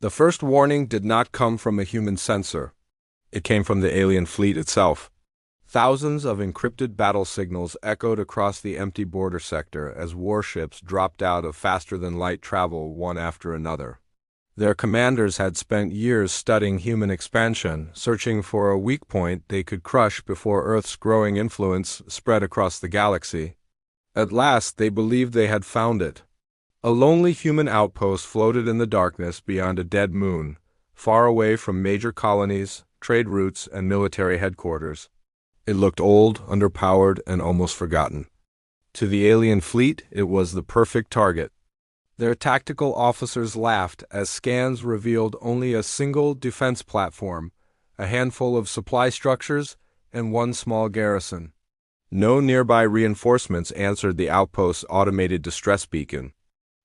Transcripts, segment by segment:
The first warning did not come from a human sensor. It came from the alien fleet itself. Thousands of encrypted battle signals echoed across the empty border sector as warships dropped out of faster-than-light travel one after another. Their commanders had spent years studying human expansion, searching for a weak point they could crush before Earth's growing influence spread across the galaxy. At last, they believed they had found it. A lonely human outpost floated in the darkness beyond a dead moon, far away from major colonies, trade routes, and military headquarters. It looked old, underpowered, and almost forgotten. To the alien fleet, it was the perfect target. Their tactical officers laughed as scans revealed only a single defense platform, a handful of supply structures, and one small garrison. No nearby reinforcements answered the outpost's automated distress beacon.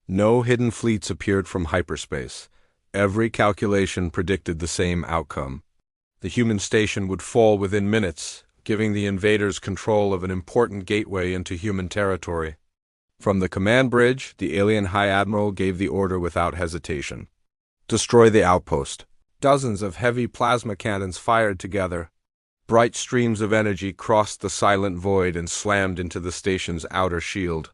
No hidden fleets appeared from hyperspace. Every calculation predicted the same outcome. The human station would fall within minutes, giving the invaders control of an important gateway into human territory. From the command bridge, the alien High Admiral gave the order without hesitation. Destroy the outpost. Dozens of heavy plasma cannons fired together. Bright streams of energy crossed the silent void and slammed into the station's outer shield.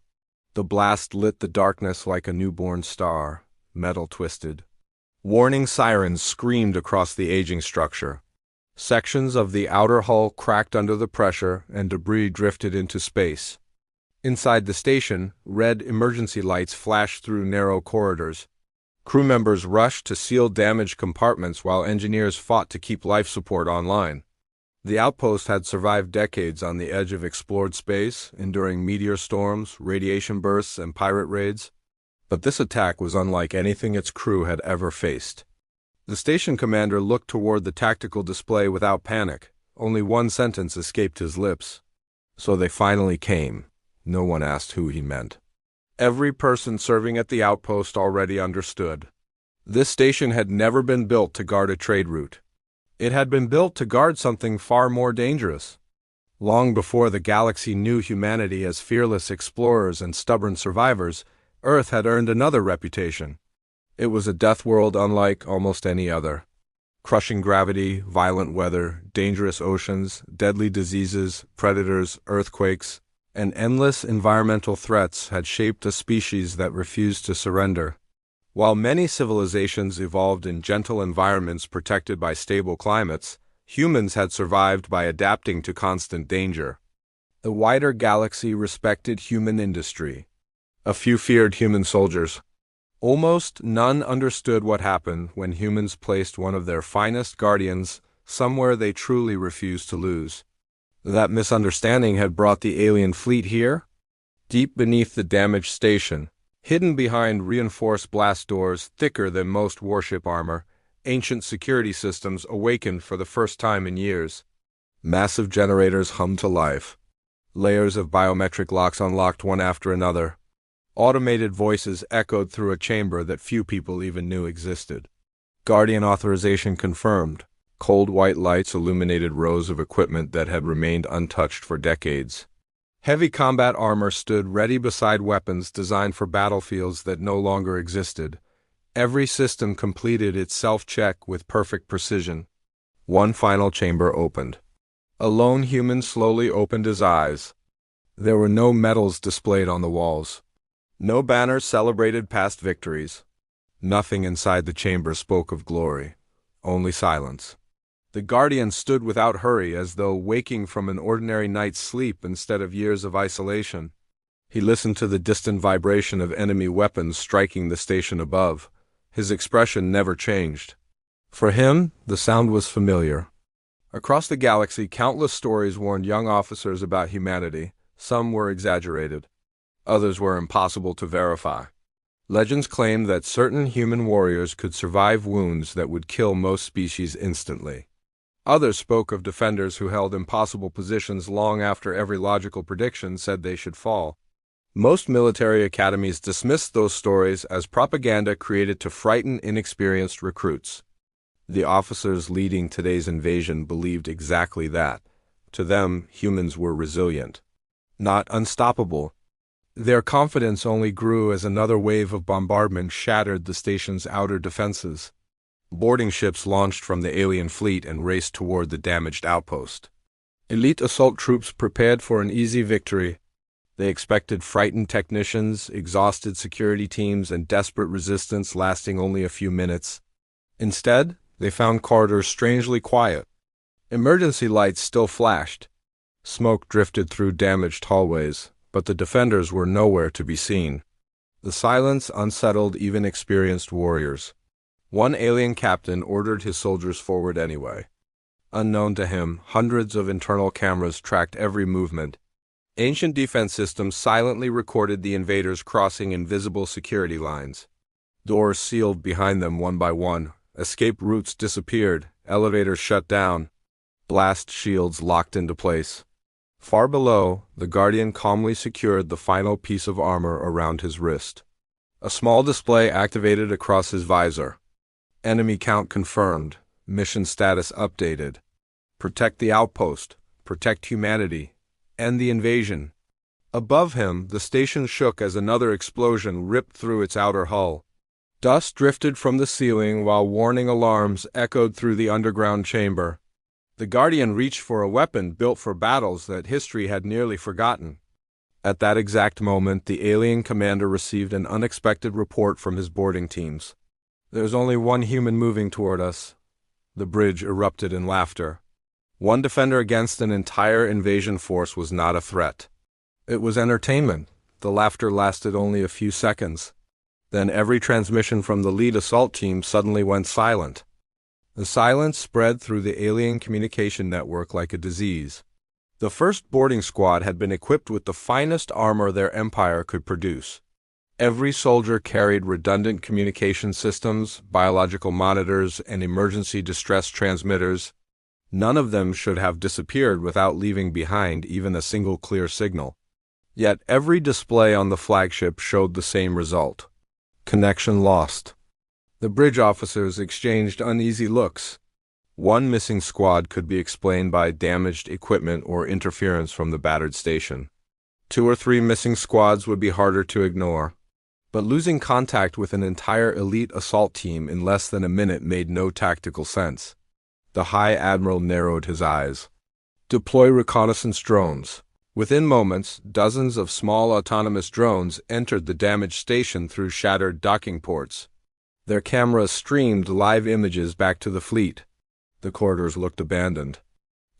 The blast lit the darkness like a newborn star, metal twisted. Warning sirens screamed across the aging structure. Sections of the outer hull cracked under the pressure and debris drifted into space. Inside the station, red emergency lights flashed through narrow corridors. Crew members rushed to seal damaged compartments while engineers fought to keep life support online. The outpost had survived decades on the edge of explored space, enduring meteor storms, radiation bursts, and pirate raids. But this attack was unlike anything its crew had ever faced. The station commander looked toward the tactical display without panic. Only one sentence escaped his lips. So they finally came. No one asked who he meant. Every person serving at the outpost already understood. This station had never been built to guard a trade route. It had been built to guard something far more dangerous. Long before the galaxy knew humanity as fearless explorers and stubborn survivors, Earth had earned another reputation. It was a death world unlike almost any other. Crushing gravity, violent weather, dangerous oceans, deadly diseases, predators, earthquakes, and endless environmental threats had shaped a species that refused to surrender. While many civilizations evolved in gentle environments protected by stable climates, humans had survived by adapting to constant danger. The wider galaxy respected human industry. A few feared human soldiers. Almost none understood what happened when humans placed one of their finest guardians somewhere they truly refused to lose. That misunderstanding had brought the alien fleet here, deep beneath the damaged station. Hidden behind reinforced blast doors thicker than most warship armor, ancient security systems awakened for the first time in years. Massive generators hummed to life. Layers of biometric locks unlocked one after another. Automated voices echoed through a chamber that few people even knew existed. Guardian authorization confirmed. Cold white lights illuminated rows of equipment that had remained untouched for decades. Heavy combat armor stood ready beside weapons designed for battlefields that no longer existed. Every system completed its self-check with perfect precision. One final chamber opened. A lone human slowly opened his eyes. There were no medals displayed on the walls. No banners celebrated past victories. Nothing inside the chamber spoke of glory. Only silence. The Guardian stood without hurry, as though waking from an ordinary night's sleep instead of years of isolation. He listened to the distant vibration of enemy weapons striking the station above. His expression never changed. For him, the sound was familiar. Across the galaxy, countless stories warned young officers about humanity. Some were exaggerated. Others were impossible to verify. Legends claimed that certain human warriors could survive wounds that would kill most species instantly. Others spoke of defenders who held impossible positions long after every logical prediction said they should fall. Most military academies dismissed those stories as propaganda created to frighten inexperienced recruits. The officers leading today's invasion believed exactly that. To them, humans were resilient, not unstoppable. Their confidence only grew as another wave of bombardment shattered the station's outer defenses. Boarding ships launched from the alien fleet and raced toward the damaged outpost. Elite assault troops prepared for an easy victory. They expected frightened technicians, exhausted security teams, and desperate resistance lasting only a few minutes. Instead, they found corridors strangely quiet. Emergency lights still flashed. Smoke drifted through damaged hallways, but the defenders were nowhere to be seen. The silence unsettled even experienced warriors. One alien captain ordered his soldiers forward anyway. Unknown to him, hundreds of internal cameras tracked every movement. Ancient defense systems silently recorded the invaders crossing invisible security lines. Doors sealed behind them one by one. Escape routes disappeared. Elevators shut down. Blast shields locked into place. Far below, the Guardian calmly secured the final piece of armor around his wrist. A small display activated across his visor. Enemy count confirmed. Mission status updated. Protect the outpost. Protect humanity. End the invasion. Above him, the station shook as another explosion ripped through its outer hull. Dust drifted from the ceiling while warning alarms echoed through the underground chamber. The Guardian reached for a weapon built for battles that history had nearly forgotten. At that exact moment, the alien commander received an unexpected report from his boarding teams. "There's only one human moving toward us." The bridge erupted in laughter. One defender against an entire invasion force was not a threat. It was entertainment. The laughter lasted only a few seconds. Then every transmission from the lead assault team suddenly went silent. The silence spread through the alien communication network like a disease. The first boarding squad had been equipped with the finest armor their empire could produce. Every soldier carried redundant communication systems, biological monitors, and emergency distress transmitters. None of them should have disappeared without leaving behind even a single clear signal. Yet every display on the flagship showed the same result. Connection lost. The bridge officers exchanged uneasy looks. One missing squad could be explained by damaged equipment or interference from the battered station. 2 or 3 missing squads would be harder to ignore. But losing contact with an entire elite assault team in less than a minute made no tactical sense. The High Admiral narrowed his eyes. Deploy reconnaissance drones. Within moments, dozens of small autonomous drones entered the damaged station through shattered docking ports. Their cameras streamed live images back to the fleet. The corridors looked abandoned.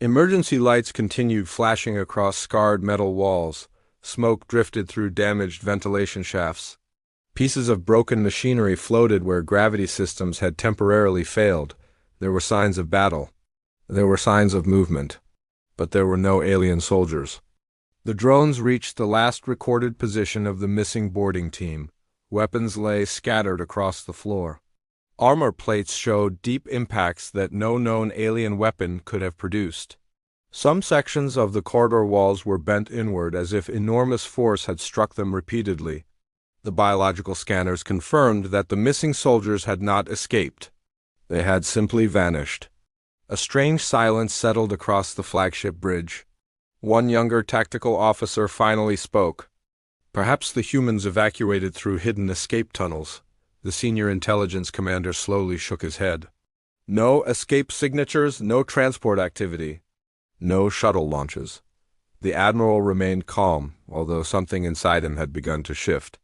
Emergency lights continued flashing across scarred metal walls. Smoke drifted through damaged ventilation shafts. Pieces of broken machinery floated where gravity systems had temporarily failed. There were signs of battle. There were signs of movement. But there were no alien soldiers. The drones reached the last recorded position of the missing boarding team. Weapons lay scattered across the floor. Armor plates showed deep impacts that no known alien weapon could have produced. Some sections of the corridor walls were bent inward as if enormous force had struck them repeatedly. The biological scanners confirmed that the missing soldiers had not escaped. They had simply vanished. A strange silence settled across the flagship bridge. One younger tactical officer finally spoke. "Perhaps the humans evacuated through hidden escape tunnels." The senior intelligence commander slowly shook his head. No escape signatures, no transport activity, no shuttle launches. The admiral remained calm, although something inside him had begun to shift.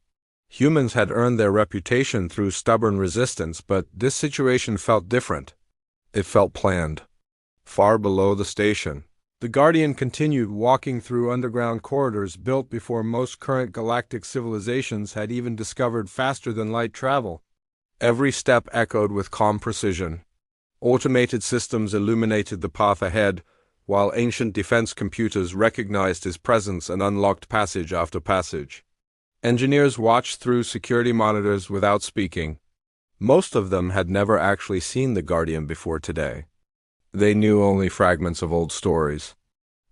Humans had earned their reputation through stubborn resistance, but this situation felt different. It felt planned. Far below the station, the Guardian continued walking through underground corridors built before most current galactic civilizations had even discovered faster-than-light travel. Every step echoed with calm precision. Automated systems illuminated the path ahead, while ancient defense computers recognized his presence and unlocked passage after passage. Engineers watched through security monitors without speaking. Most of them had never actually seen the Guardian before today. They knew only fragments of old stories.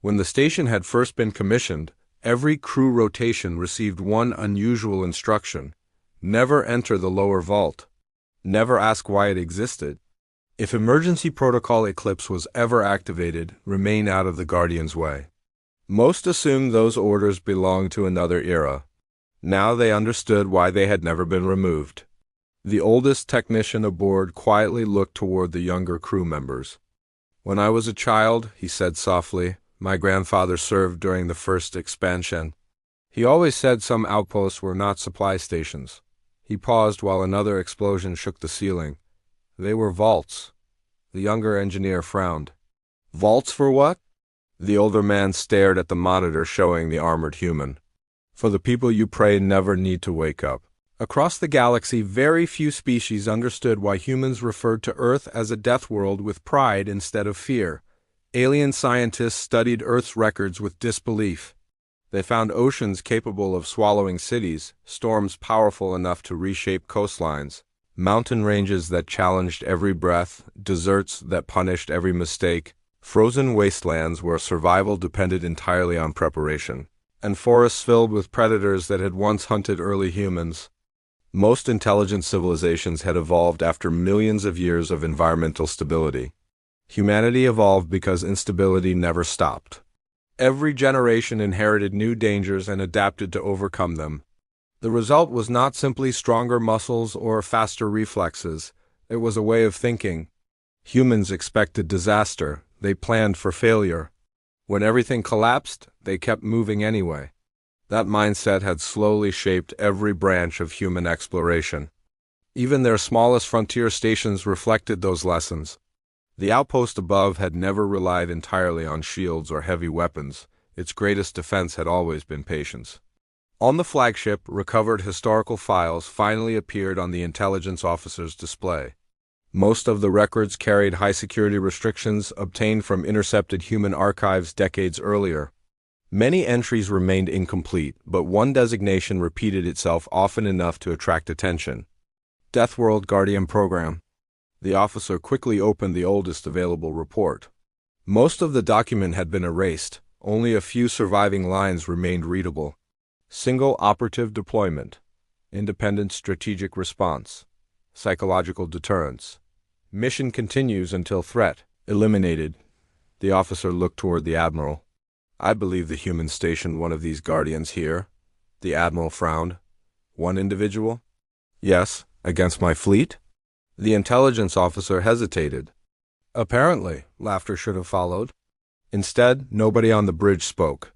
When the station had first been commissioned, every crew rotation received one unusual instruction: never enter the lower vault. Never ask why it existed. If emergency protocol Eclipse was ever activated, remain out of the Guardian's way. Most assumed those orders belonged to another era. Now they understood why they had never been removed. The oldest technician aboard quietly looked toward the younger crew members. "When I was a child," he said softly, "my grandfather served during the first expansion. He always said some outposts were not supply stations." He paused while another explosion shook the ceiling. "They were vaults." The younger engineer frowned. "Vaults for what?" The older man stared at the monitor showing the armored human. "For the people you pray never need to wake up." Across the galaxy, very few species understood why humans referred to Earth as a death world with pride instead of fear. Alien scientists studied Earth's records with disbelief. They found oceans capable of swallowing cities, storms powerful enough to reshape coastlines, mountain ranges that challenged every breath, deserts that punished every mistake, frozen wastelands where survival depended entirely on preparation, and forests filled with predators that had once hunted early humans. Most intelligent civilizations had evolved after millions of years of environmental stability. Humanity evolved because instability never stopped. Every generation inherited new dangers and adapted to overcome them. The result was not simply stronger muscles or faster reflexes. It was a way of thinking. Humans expected disaster. They planned for failure. When everything collapsed, they kept moving anyway. That mindset had slowly shaped every branch of human exploration. Even their smallest frontier stations reflected those lessons. The outpost above had never relied entirely on shields or heavy weapons. Its greatest defense had always been patience. On the flagship, recovered historical files finally appeared on the intelligence officer's display. Most of the records carried high-security restrictions obtained from intercepted human archives decades earlier. Many entries remained incomplete, but one designation repeated itself often enough to attract attention. Deathworld Guardian Program. The officer quickly opened the oldest available report. Most of the document had been erased. Only a few surviving lines remained readable. Single operative deployment. Independent strategic response. Psychological deterrence. Mission continues until threat eliminated. The officer looked toward the admiral. "I believe the humans stationed one of these guardians here." The admiral frowned. "One individual?" "Yes, against my fleet?" The intelligence officer hesitated. "Apparently," laughter should have followed. Instead, nobody on the bridge spoke.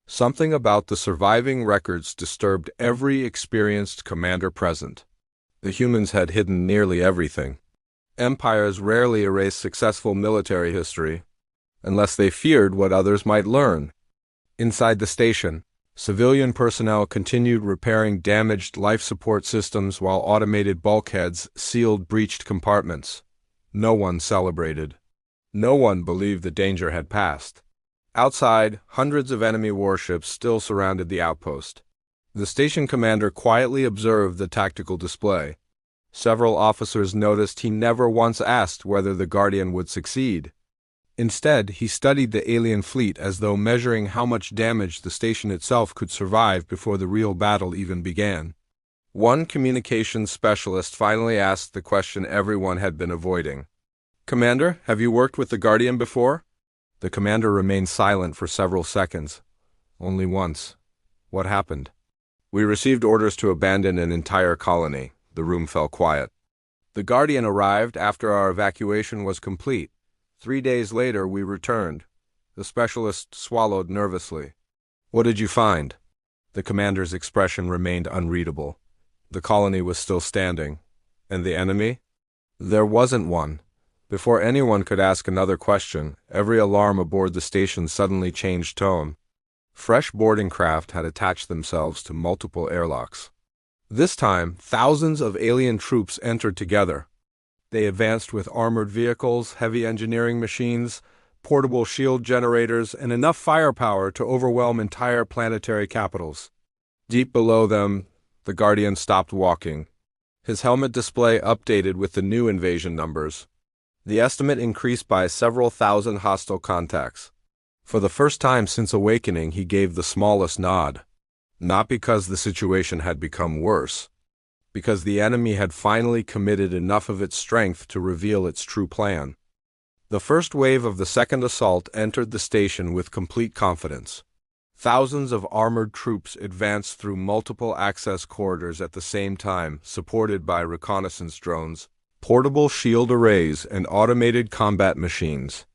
Something about the surviving records disturbed every experienced commander present. The humans had hidden nearly everything. Empires rarely erase successful military history, unless they feared what others might learn. Inside the station, civilian personnel continued repairing damaged life support systems while automated bulkheads sealed breached compartments. No one celebrated. No one believed the danger had passed. Outside, hundreds of enemy warships still surrounded the outpost. The station commander quietly observed the tactical display. Several officers noticed he never once asked whether the Guardian would succeed. Instead, he studied the alien fleet as though measuring how much damage the station itself could survive before the real battle even began. One communications specialist finally asked the question everyone had been avoiding. "Commander, have you worked with the Guardian before?" The commander remained silent for several seconds. "Only once." "What happened?" "We received orders to abandon an entire colony." The room fell quiet. "The Guardian arrived after our evacuation was complete. 3 days later, we returned." The specialist swallowed nervously. "What did you find?" The commander's expression remained unreadable. The colony was still standing. "And the enemy?" "There wasn't one." Before anyone could ask another question, every alarm aboard the station suddenly changed tone. Fresh boarding craft had attached themselves to multiple airlocks. This time, thousands of alien troops entered together. They advanced with armored vehicles, heavy engineering machines, portable shield generators, and enough firepower to overwhelm entire planetary capitals. Deep below them, the Guardian stopped walking. His helmet display updated with the new invasion numbers. The estimate increased by several thousand hostile contacts. For the first time since awakening, he gave the smallest nod. Not because the situation had become worse, because the enemy had finally committed enough of its strength to reveal its true plan. The first wave of the second assault entered the station with complete confidence. Thousands of armored troops advanced through multiple access corridors at the same time, supported by reconnaissance drones, portable shield arrays, and automated combat machines.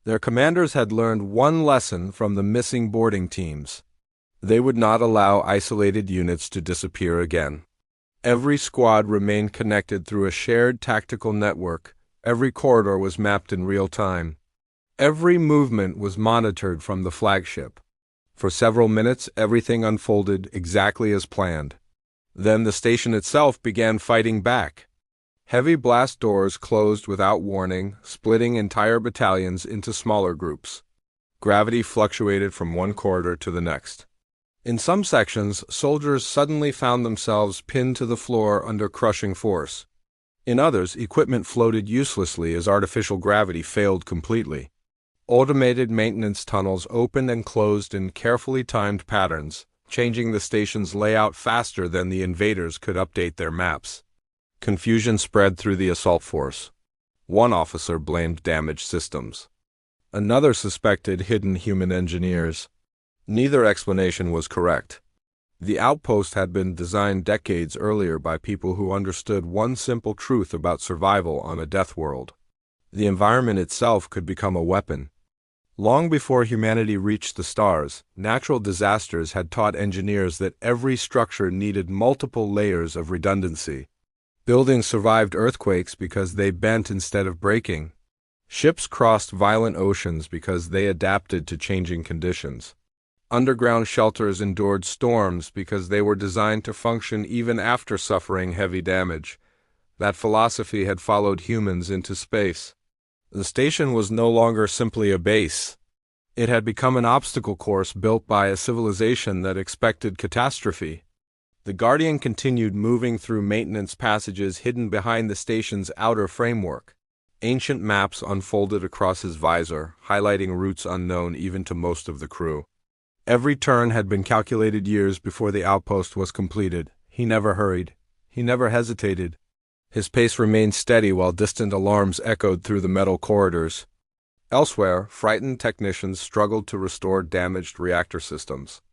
Their commanders had learned one lesson from the missing boarding teams. They would not allow isolated units to disappear again. Every squad remained connected through a shared tactical network. Every corridor was mapped in real time. Every movement was monitored from the flagship. For several minutes, everything unfolded exactly as planned. Then the station itself began fighting back. Heavy blast doors closed without warning, splitting entire battalions into smaller groups. Gravity fluctuated from one corridor to the next. In some sections, soldiers suddenly found themselves pinned to the floor under crushing force. In others, equipment floated uselessly as artificial gravity failed completely. Automated maintenance tunnels opened and closed in carefully timed patterns, changing the station's layout faster than the invaders could update their maps. Confusion spread through the assault force. One officer blamed damaged systems. Another suspected hidden human engineers. Neither explanation was correct. The Outpost had been designed decades earlier by people who understood one simple truth about survival on a death world. The environment itself could become a weapon. Long before humanity reached the stars, natural disasters had taught engineers that every structure needed multiple layers of redundancy. Buildings survived earthquakes because they bent instead of breaking. Ships crossed violent oceans because they adapted to changing conditions. Underground shelters endured storms because they were designed to function even after suffering heavy damage. That philosophy had followed humans into space. The station was no longer simply a base. It had become an obstacle course built by a civilization that expected catastrophe. The Guardian continued moving through maintenance passages hidden behind the station's outer framework. Ancient maps unfolded across his visor, highlighting routes unknown even to most of the crew. Every turn had been calculated years before the outpost was completed. He never hurried. He never hesitated. His pace remained steady while distant alarms echoed through the metal corridors. Elsewhere, frightened technicians struggled to restore damaged reactor systems.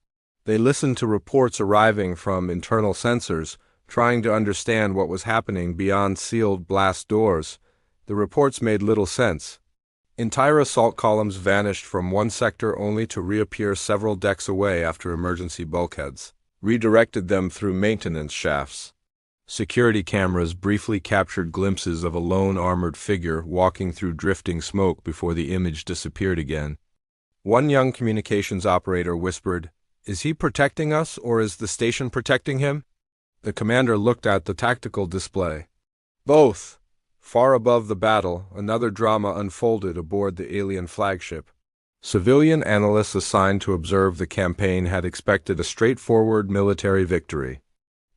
They listened to reports arriving from internal sensors, trying to understand what was happening beyond sealed blast doors. The reports made little sense. Entire assault columns vanished from one sector only to reappear several decks away after emergency bulkheads redirected them through maintenance shafts. Security cameras briefly captured glimpses of a lone armored figure walking through drifting smoke before the image disappeared again. One young communications operator whispered, "Is he protecting us, or is the station protecting him?" The commander looked at the tactical display. Both. Far above the battle, another drama unfolded aboard the alien flagship. Civilian analysts assigned to observe the campaign had expected a straightforward military victory.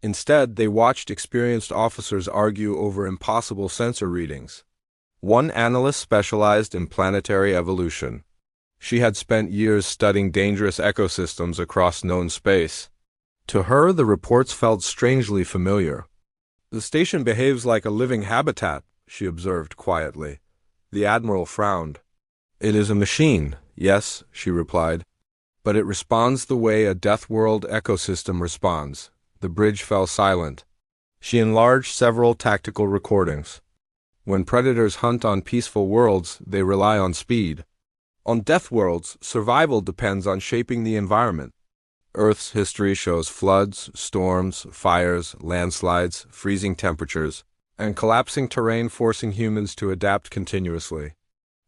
Instead, they watched experienced officers argue over impossible sensor readings. One analyst specialized in planetary evolution. She had spent years studying dangerous ecosystems across known space. To her, the reports felt strangely familiar. "The station behaves like a living habitat," she observed quietly. The admiral frowned. "It is a machine, yes," she replied, "but it responds the way a Deathworld ecosystem responds." The bridge fell silent. She enlarged several tactical recordings. When predators hunt on peaceful worlds, they rely on speed. On Deathworlds, survival depends on shaping the environment. Earth's history shows floods, storms, fires, landslides, freezing temperatures, and collapsing terrain forcing humans to adapt continuously.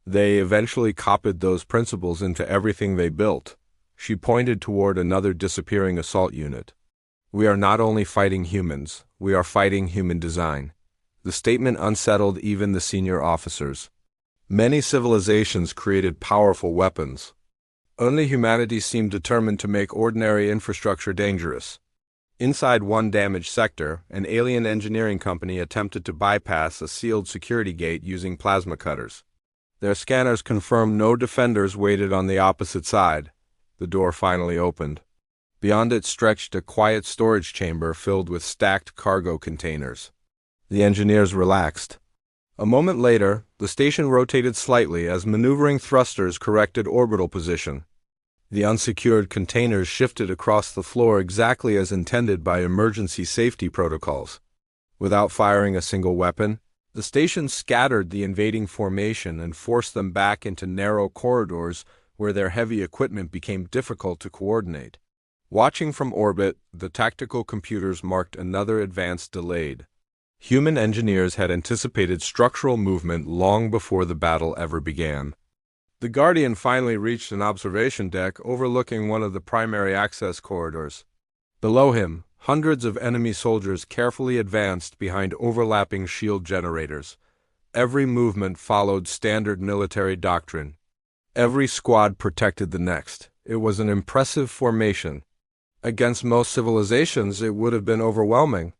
They eventually copied those principles into everything they built. She pointed toward another disappearing assault unit. "We are not only fighting humans, we are fighting human design." The statement unsettled even the senior officers. Many civilizations created powerful weapons. Only humanity seemed determined to make ordinary infrastructure dangerous. Inside one damaged sector, an alien engineering company attempted to bypass a sealed security gate using plasma cutters. Their scanners confirmed no defenders waited on the opposite side. The door finally opened. Beyond it stretched a quiet storage chamber filled with stacked cargo containers. The engineers relaxed. A moment later, the station rotated slightly as maneuvering thrusters corrected orbital position. The unsecured containers shifted across the floor exactly as intended by emergency safety protocols. Without firing a single weapon, the station scattered the invading formation and forced them back into narrow corridors where their heavy equipment became difficult to coordinate. Watching from orbit, the tactical computers marked another advance delayed. Human engineers had anticipated structural movement long before the battle ever began. The Guardian finally reached an observation deck overlooking one of the primary access corridors. Below him, hundreds of enemy soldiers carefully advanced behind overlapping shield generators. Every movement followed standard military doctrine. Every squad protected the next. It was an impressive formation. Against most civilizations, it would have been overwhelming.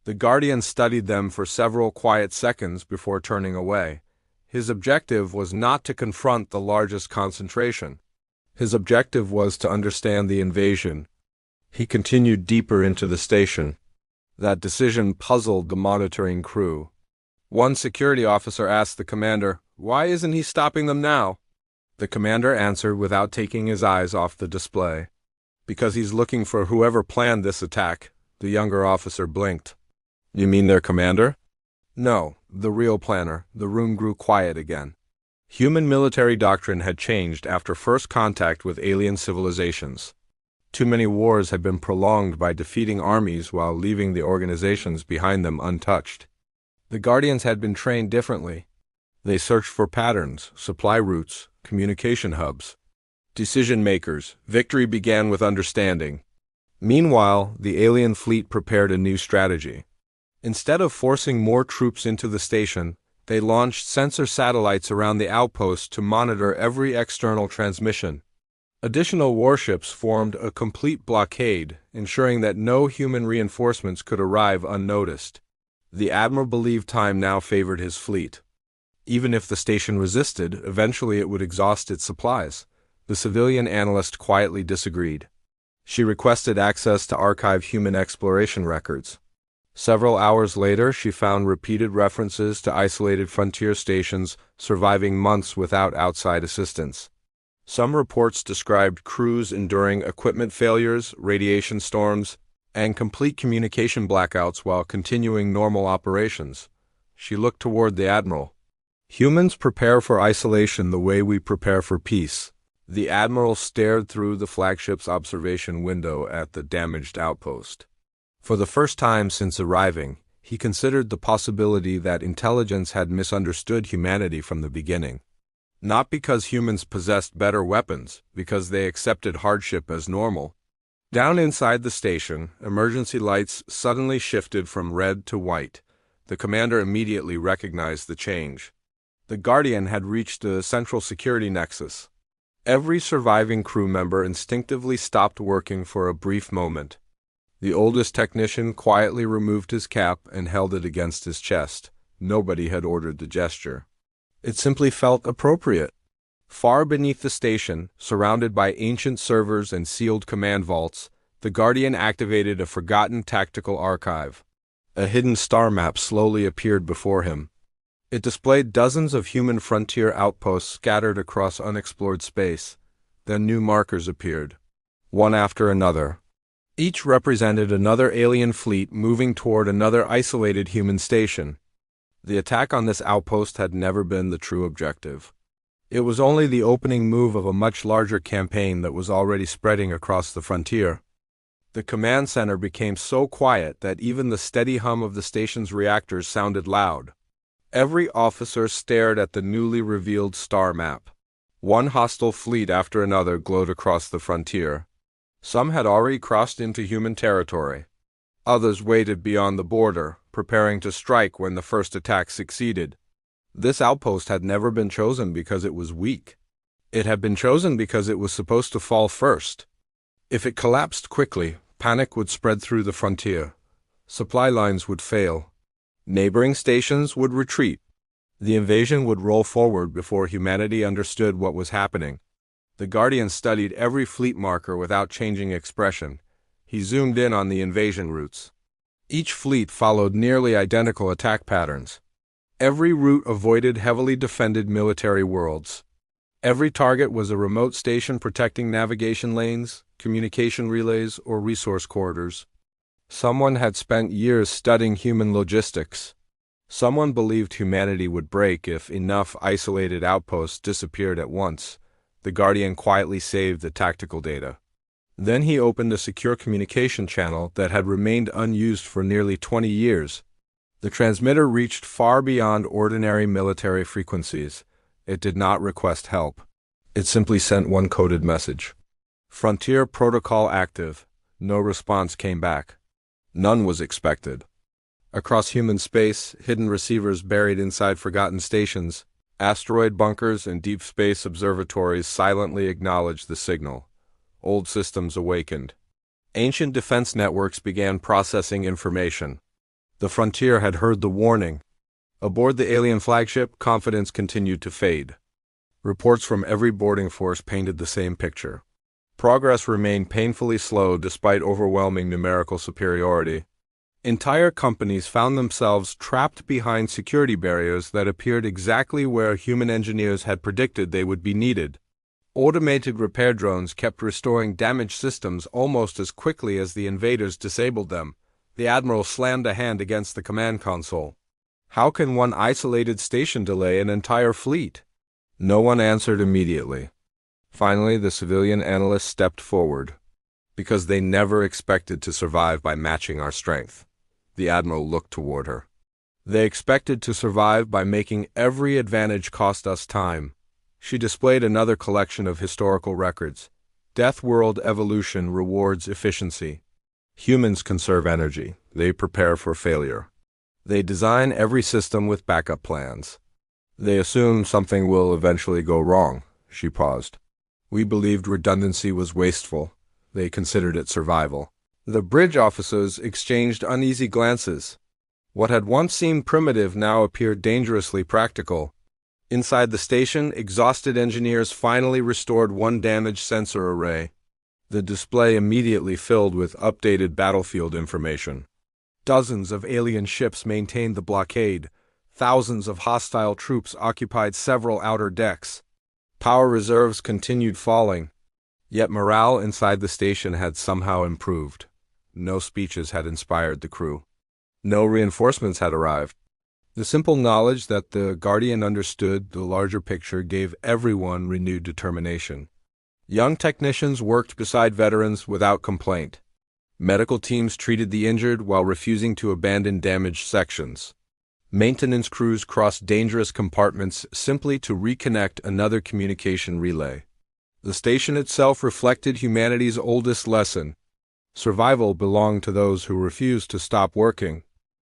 The Guardian studied them for several quiet seconds before turning away. His objective was not to confront the largest concentration. His objective was to understand the invasion. He continued deeper into the station. That decision puzzled the monitoring crew. One security officer asked the commander, "Why isn't he stopping them now?" The commander answered without taking his eyes off the display. "Because he's looking for whoever planned this attack." The younger officer blinked. "You mean their commander?" "No, the real planner." The room grew quiet again. Human military doctrine had changed after first contact with alien civilizations. Too many wars had been prolonged by defeating armies while leaving the organizations behind them untouched. The Guardians had been trained differently. They searched for patterns, supply routes, communication hubs. Decision makers, victory began with understanding. Meanwhile, the alien fleet prepared a new strategy. Instead of forcing more troops into the station, they launched sensor satellites around the outpost to monitor every external transmission. Additional warships formed a complete blockade, ensuring that no human reinforcements could arrive unnoticed. The admiral believed time now favored his fleet. Even if the station resisted, eventually it would exhaust its supplies. The civilian analyst quietly disagreed. She requested access to archive human exploration records. Several hours later, she found repeated references to isolated frontier stations surviving months without outside assistance. Some reports described crews enduring equipment failures, radiation storms, and complete communication blackouts while continuing normal operations. She looked toward the admiral. "Humans prepare for isolation the way we prepare for peace." The admiral stared through the flagship's observation window at the damaged outpost. For the first time since arriving, he considered the possibility that intelligence had misunderstood humanity from the beginning. Not because humans possessed better weapons, because they accepted hardship as normal. Down inside the station, emergency lights suddenly shifted from red to white. The commander immediately recognized the change. The Guardian had reached a central security nexus. Every surviving crew member instinctively stopped working for a brief moment. The oldest technician quietly removed his cap and held it against his chest. Nobody had ordered the gesture. It simply felt appropriate. Far beneath the station, surrounded by ancient servers and sealed command vaults, the Guardian activated a forgotten tactical archive. A hidden star map slowly appeared before him. It displayed dozens of human frontier outposts scattered across unexplored space. Then new markers appeared, one after another. Each represented another alien fleet moving toward another isolated human station. The attack on this outpost had never been the true objective. It was only the opening move of a much larger campaign that was already spreading across the frontier. The command center became so quiet that even the steady hum of the station's reactors sounded loud. Every officer stared at the newly revealed star map. One hostile fleet after another glowed across the frontier. Some had already crossed into human territory. Others waited beyond the border, preparing to strike when the first attack succeeded. This outpost had never been chosen because it was weak. It had been chosen because it was supposed to fall first. If it collapsed quickly, panic would spread through the frontier. Supply lines would fail. Neighboring stations would retreat. The invasion would roll forward before humanity understood what was happening. The Guardian studied every fleet marker without changing expression. He zoomed in on the invasion routes. Each fleet followed nearly identical attack patterns. Every route avoided heavily defended military worlds. Every target was a remote station protecting navigation lanes, communication relays, or resource corridors. Someone had spent years studying human logistics. Someone believed humanity would break if enough isolated outposts disappeared at once. The Guardian quietly saved the tactical data. Then he opened a secure communication channel that had remained unused for nearly 20 years. The transmitter reached far beyond ordinary military frequencies. It did not request help. It simply sent one coded message. Frontier protocol active. No response came back. None was expected. Across human space, hidden receivers buried inside forgotten stations, asteroid bunkers, and deep space observatories silently acknowledged the signal. Old systems awakened. Ancient defense networks began processing information. The frontier had heard the warning. Aboard the alien flagship, confidence continued to fade. Reports from every boarding force painted the same picture. Progress remained painfully slow despite overwhelming numerical superiority. Entire companies found themselves trapped behind security barriers that appeared exactly where human engineers had predicted they would be needed. Automated repair drones kept restoring damaged systems almost as quickly as the invaders disabled them. The admiral slammed a hand against the command console. How can one isolated station delay an entire fleet? No one answered immediately. Finally, the civilian analyst stepped forward. Because they never expected to survive by matching our strength. The admiral looked toward her. They expected to survive by making every advantage cost us time. She displayed another collection of historical records. Deathworld evolution rewards efficiency. Humans conserve energy. They prepare for failure. They design every system with backup plans. They assume something will eventually go wrong. She paused. We believed redundancy was wasteful. They considered it survival. The bridge officers exchanged uneasy glances. What had once seemed primitive now appeared dangerously practical. Inside the station, exhausted engineers finally restored one damaged sensor array. The display immediately filled with updated battlefield information. Dozens of alien ships maintained the blockade. Thousands of hostile troops occupied several outer decks. Power reserves continued falling. Yet morale inside the station had somehow improved. No speeches had inspired the crew. No reinforcements had arrived. The simple knowledge that the Guardian understood the larger picture gave everyone renewed determination. Young technicians worked beside veterans without complaint. Medical teams treated the injured while refusing to abandon damaged sections. Maintenance crews crossed dangerous compartments simply to reconnect another communication relay. The station itself reflected humanity's oldest lesson. Survival belonged to those who refused to stop working.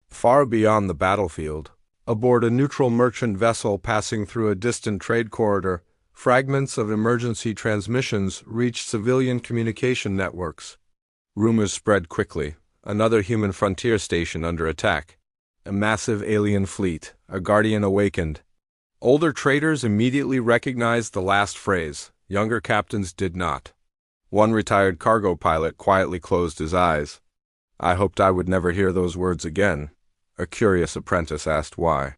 Far beyond the battlefield, aboard a neutral merchant vessel passing through a distant trade corridor, fragments of emergency transmissions reached civilian communication networks. Rumors spread quickly. Another human frontier station under attack. A massive alien fleet, a Guardian awakened. Older traders immediately recognized the last phrase. Younger captains did not. One retired cargo pilot quietly closed his eyes. I hoped I would never hear those words again. A curious apprentice asked why.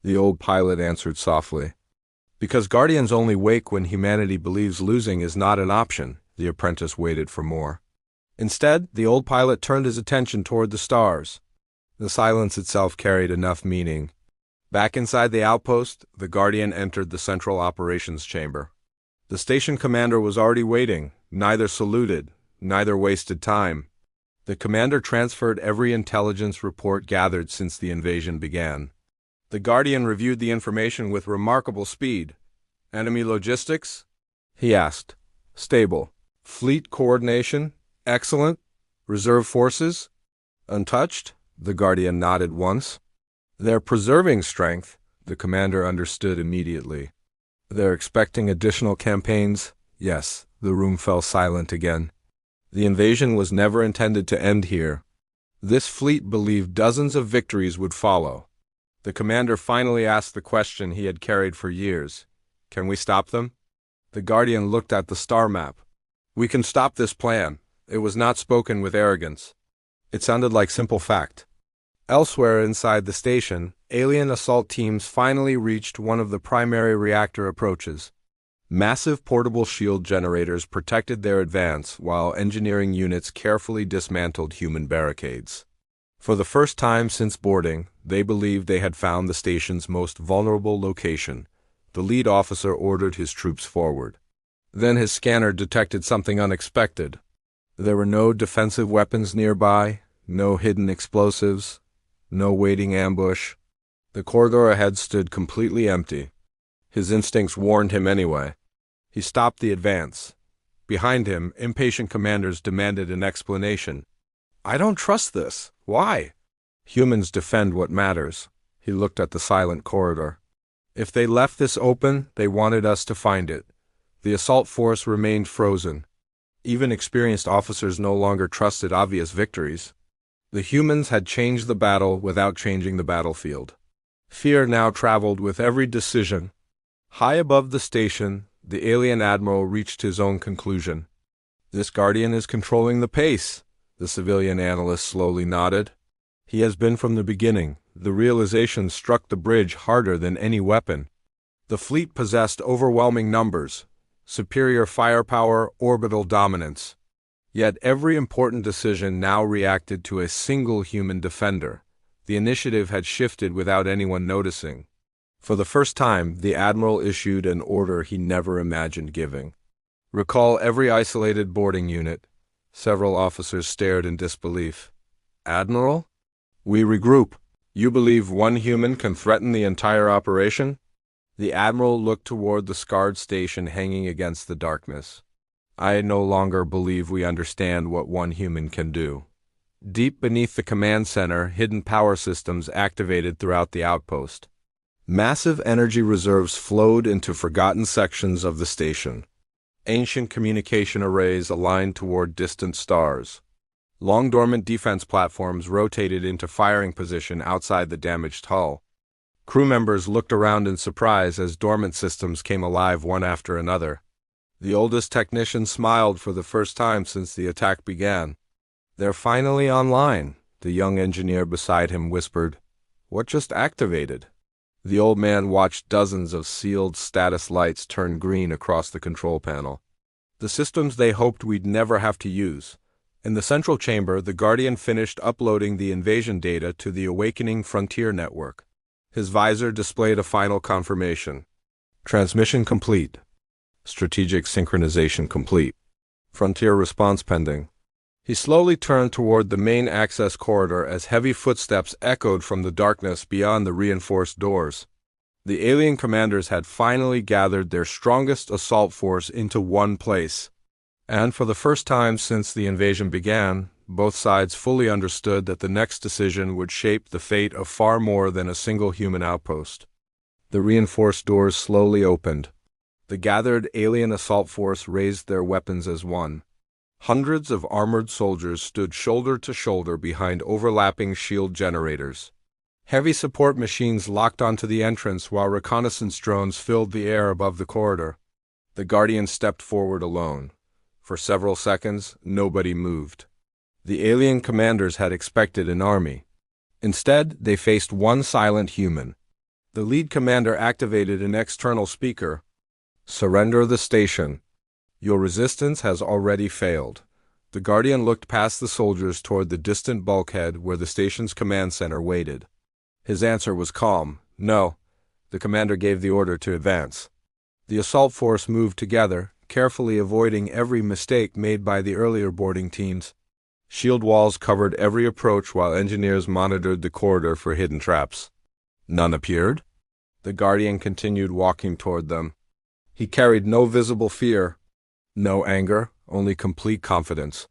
The old pilot answered softly. Because Guardians only wake when humanity believes losing is not an option. The apprentice waited for more. Instead, the old pilot turned his attention toward the stars. The silence itself carried enough meaning. Back inside the outpost, the Guardian entered the central operations chamber. The station commander was already waiting, neither saluted, neither wasted time. The commander transferred every intelligence report gathered since the invasion began. The Guardian reviewed the information with remarkable speed. Enemy logistics? He asked. Stable. Fleet coordination? Excellent. Reserve forces? Untouched? The Guardian nodded once. They're preserving strength, the commander understood immediately. They're expecting additional campaigns? Yes, the room fell silent again. The invasion was never intended to end here. This fleet believed dozens of victories would follow. The commander finally asked the question he had carried for years. Can we stop them? The Guardian looked at the star map. We can stop this plan. It was not spoken with arrogance. It sounded like simple fact. Elsewhere inside the station, alien assault teams finally reached one of the primary reactor approaches. Massive portable shield generators protected their advance while engineering units carefully dismantled human barricades. For the first time since boarding, they believed they had found the station's most vulnerable location. The lead officer ordered his troops forward. Then his scanner detected something unexpected. There were no defensive weapons nearby, no hidden explosives, no waiting ambush. The corridor ahead stood completely empty. His instincts warned him anyway. He stopped the advance. Behind him, impatient commanders demanded an explanation. "I don't trust this. Why?" "Humans defend what matters." He looked at the silent corridor. "If they left this open, they wanted us to find it." The assault force remained frozen. Even experienced officers no longer trusted obvious victories. The humans had changed the battle without changing the battlefield. Fear now traveled with every decision. High above the station, the alien admiral reached his own conclusion. "This Guardian is controlling the pace," the civilian analyst slowly nodded. "He has been from the beginning." The realization struck the bridge harder than any weapon. The fleet possessed overwhelming numbers, superior firepower, orbital dominance. Yet every important decision now reacted to a single human defender. The initiative had shifted without anyone noticing. For the first time, the admiral issued an order he never imagined giving. "Recall every isolated boarding unit." Several officers stared in disbelief. "Admiral? We regroup. You believe one human can threaten the entire operation?" The admiral looked toward the scarred station hanging against the darkness. "I no longer believe we understand what one human can do." Deep beneath the command center, hidden power systems activated throughout the outpost. Massive energy reserves flowed into forgotten sections of the station. Ancient communication arrays aligned toward distant stars. Long dormant defense platforms rotated into firing position outside the damaged hull. Crew members looked around in surprise as dormant systems came alive one after another. The oldest technician smiled for the first time since the attack began. "They're finally online," the young engineer beside him whispered. "What just activated?" The old man watched dozens of sealed status lights turn green across the control panel. "The systems they hoped we'd never have to use." In the central chamber, the Guardian finished uploading the invasion data to the Awakening Frontier Network. His visor displayed a final confirmation. "Transmission complete. Strategic synchronization complete. Frontier response pending." He slowly turned toward the main access corridor as heavy footsteps echoed from the darkness beyond the reinforced doors. The alien commanders had finally gathered their strongest assault force into one place. And for the first time since the invasion began, both sides fully understood that the next decision would shape the fate of far more than a single human outpost. The reinforced doors slowly opened. The gathered alien assault force raised their weapons as one. Hundreds of armored soldiers stood shoulder to shoulder behind overlapping shield generators. Heavy support machines locked onto the entrance while reconnaissance drones filled the air above the corridor. The Guardian stepped forward alone. For several seconds, nobody moved. The alien commanders had expected an army. Instead, they faced one silent human. The lead commander activated an external speaker. "Surrender the station. Your resistance has already failed." The Guardian looked past the soldiers toward the distant bulkhead where the station's command center waited. His answer was calm. "No." The commander gave the order to advance. The assault force moved together, carefully avoiding every mistake made by the earlier boarding teams. Shield walls covered every approach while engineers monitored the corridor for hidden traps. None appeared. The Guardian continued walking toward them. He carried no visible fear, no anger, only complete confidence.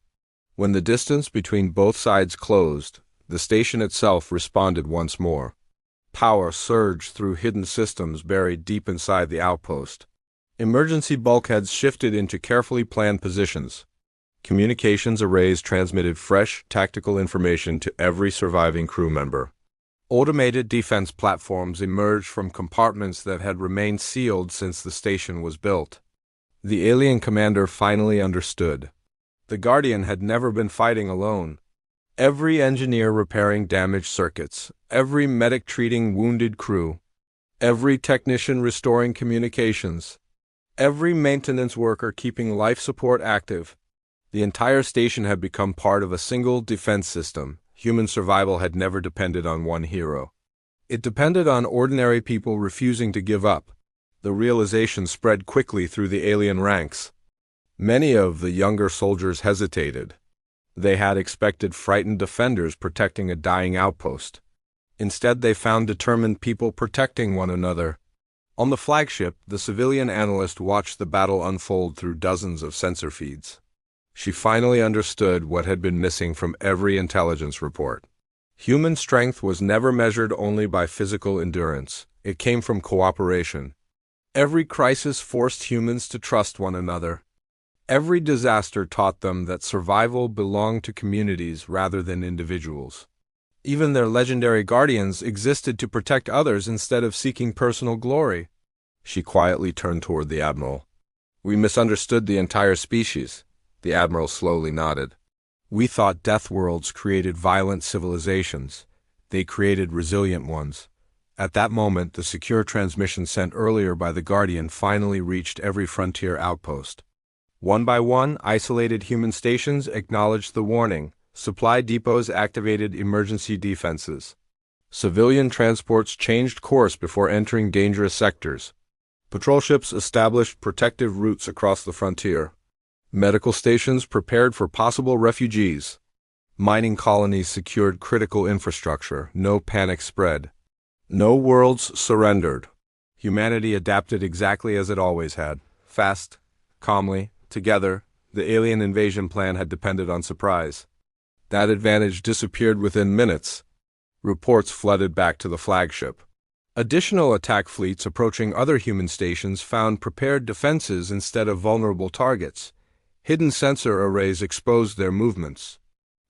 When the distance between both sides closed, the station itself responded once more. Power surged through hidden systems buried deep inside the outpost. Emergency bulkheads shifted into carefully planned positions. Communications arrays transmitted fresh, tactical information to every surviving crew member. Automated defense platforms emerged from compartments that had remained sealed since the station was built. The alien commander finally understood. The Guardian had never been fighting alone. Every engineer repairing damaged circuits, every medic treating wounded crew, every technician restoring communications. Every maintenance worker keeping life support active. The entire station had become part of a single defense system. Human survival had never depended on one hero. It depended on ordinary people refusing to give up. The realization spread quickly through the alien ranks. Many of the younger soldiers hesitated. They had expected frightened defenders protecting a dying outpost. Instead, they found determined people protecting one another. On the flagship, the civilian analyst watched the battle unfold through dozens of sensor feeds. She finally understood what had been missing from every intelligence report. Human strength was never measured only by physical endurance. It came from cooperation. Every crisis forced humans to trust one another. Every disaster taught them that survival belonged to communities rather than individuals. Even their legendary guardians existed to protect others instead of seeking personal glory. She quietly turned toward the Admiral. "We misunderstood the entire species." The Admiral slowly nodded. "We thought Deathworlds created violent civilizations. They created resilient ones." At that moment, the secure transmission sent earlier by the Guardian finally reached every frontier outpost. One by one, isolated human stations acknowledged the warning. Supply depots activated emergency defenses. Civilian transports changed course before entering dangerous sectors. Patrol ships established protective routes across the frontier. Medical stations prepared for possible refugees. Mining colonies secured critical infrastructure. No panic spread. No worlds surrendered. Humanity adapted exactly as it always had. Fast, calmly, together. The alien invasion plan had depended on surprise. That advantage disappeared within minutes. Reports flooded back to the flagship. Additional attack fleets approaching other human stations found prepared defenses instead of vulnerable targets. Hidden sensor arrays exposed their movements.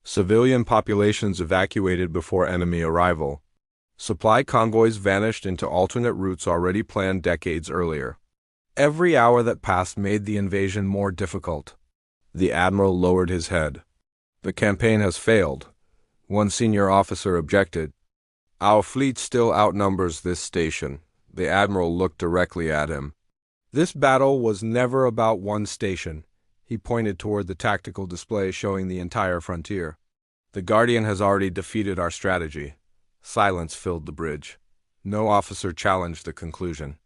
Civilian populations evacuated before enemy arrival. Supply convoys vanished into alternate routes already planned decades earlier. Every hour that passed made the invasion more difficult. The Admiral lowered his head. "The campaign has failed." One senior officer objected. "Our fleet still outnumbers this station." The Admiral looked directly at him. "This battle was never about one station." He pointed toward the tactical display showing the entire frontier. "The Guardian has already defeated our strategy." Silence filled the bridge. No officer challenged the conclusion.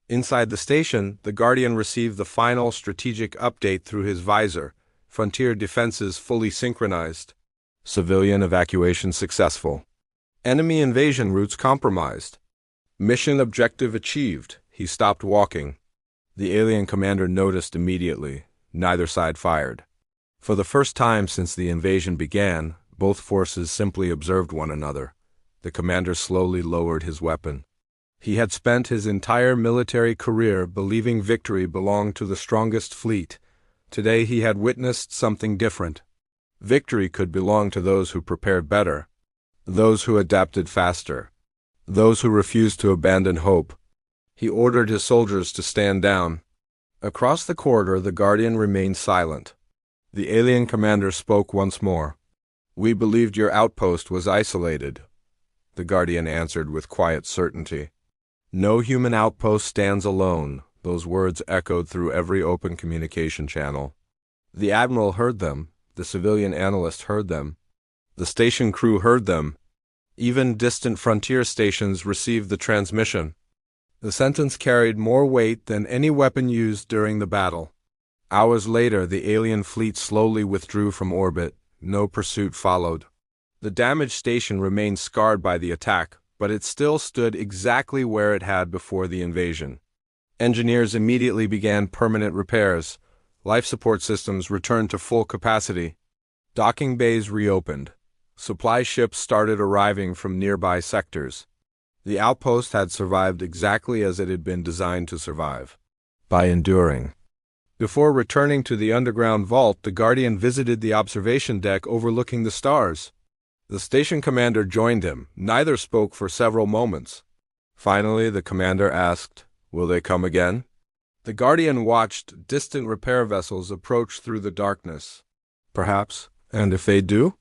Inside the station, the Guardian received the final strategic update through his visor. Frontier defenses fully synchronized. Civilian evacuation successful. Enemy invasion routes compromised. Mission objective achieved. He stopped walking. The alien commander noticed immediately. Neither side fired. For the first time since the invasion began, both forces simply observed one another. The commander slowly lowered his weapon. He had spent his entire military career believing victory belonged to the strongest fleet. Today he had witnessed something different. Victory could belong to those who prepared better, those who adapted faster, those who refused to abandon hope. He ordered his soldiers to stand down. Across the corridor, the Guardian remained silent. The alien commander spoke once more. "We believed your outpost was isolated." The Guardian answered with quiet certainty. "No human outpost stands alone." Those words echoed through every open communication channel. The Admiral heard them. The civilian analyst heard them. The station crew heard them. Even distant frontier stations received the transmission. The sentence carried more weight than any weapon used during the battle. Hours later, the alien fleet slowly withdrew from orbit. No pursuit followed. The damaged station remained scarred by the attack, but it still stood exactly where it had before the invasion. Engineers immediately began permanent repairs. Life support systems returned to full capacity. Docking bays reopened. Supply ships started arriving from nearby sectors. The outpost had survived exactly as it had been designed to survive, by enduring. Before returning to the underground vault, the Guardian visited the observation deck overlooking the stars. The station commander joined him. Neither spoke for several moments. Finally, the commander asked, "Will they come again?" The Guardian watched distant repair vessels approach through the darkness. "Perhaps. And if they do?"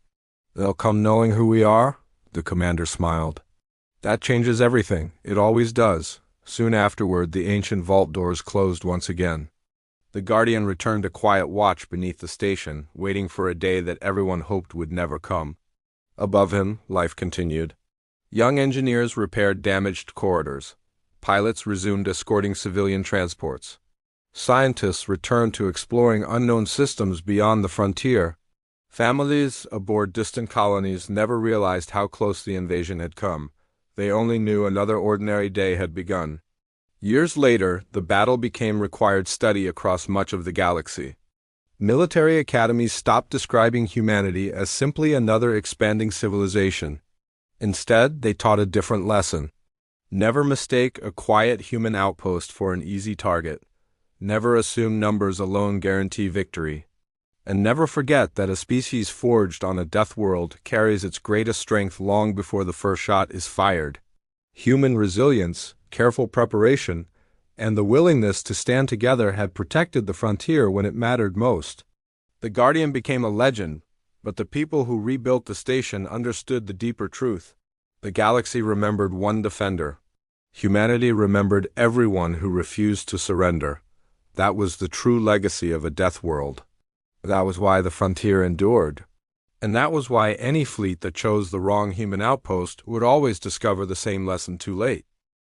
"They'll come knowing who we are?" The commander smiled. "That changes everything. It always does." Soon afterward, the ancient vault doors closed once again. The Guardian returned to quiet watch beneath the station, waiting for a day that everyone hoped would never come. Above him, life continued. Young engineers repaired damaged corridors. Pilots resumed escorting civilian transports. Scientists returned to exploring unknown systems beyond the frontier. Families aboard distant colonies never realized how close the invasion had come. They only knew another ordinary day had begun. Years later, the battle became required study across much of the galaxy. Military academies stopped describing humanity as simply another expanding civilization. Instead, they taught a different lesson. Never mistake a quiet human outpost for an easy target. Never assume numbers alone guarantee victory. And never forget that a species forged on a death world carries its greatest strength long before the first shot is fired. Human resilience, careful preparation, and the willingness to stand together had protected the frontier when it mattered most. The Guardian became a legend, but the people who rebuilt the station understood the deeper truth. The galaxy remembered one defender. Humanity remembered everyone who refused to surrender. That was the true legacy of a death world. That was why the frontier endured. And that was why any fleet that chose the wrong human outpost would always discover the same lesson too late.